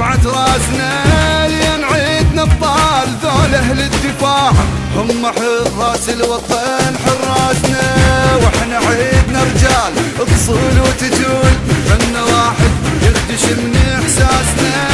رفعت راسنا لين عيدنا ابطال ذول اهل الدفاع هم حراس الوطن حراسنا، واحنا عيدنا رجال اصول وتجول فن واحد يخدش من احساسنا،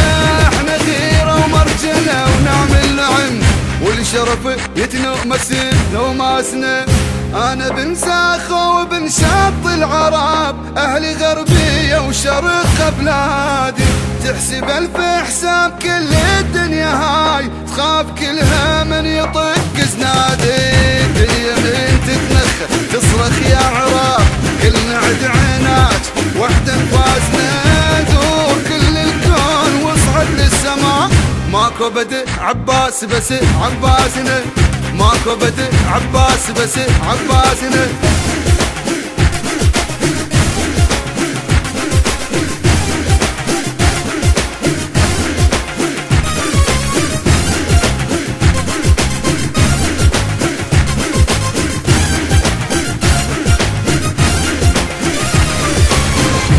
احنا غيره ومرجله ونعمل نعم والشرف يتنومس نوماسنا. انا بن ساخو وبن شط العرب اهلي غربيه وشرق بلادي، تحسب الف حساب كل الدنيا هاي تخاف كلها من يطق زنادي، الدنيا من تتنخ تصرخ يا عراب كلنا عد عناج وحده انفاسنا، دور كل الكون واصعد للسماء ماكو بدء عباس بس عباسنا، ماكو بدء عباس بس عباسنا.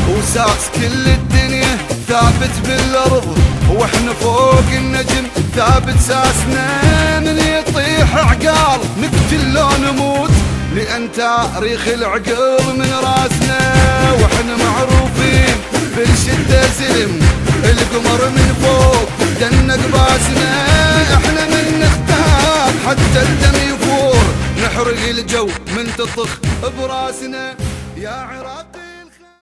وساس كل الدنيا ثابت بالارض واحنا فوق النجم ثابت ساسنا، من يطيح عقال نقتل لو نموت لان تاريخ العقل من راسنا، واحنا معروفين بالشده سلم القمر من فوق دنق باسنا، احنا من نختار حتى الدم يفور نحرق الجو من تطخ براسنا يا عراق.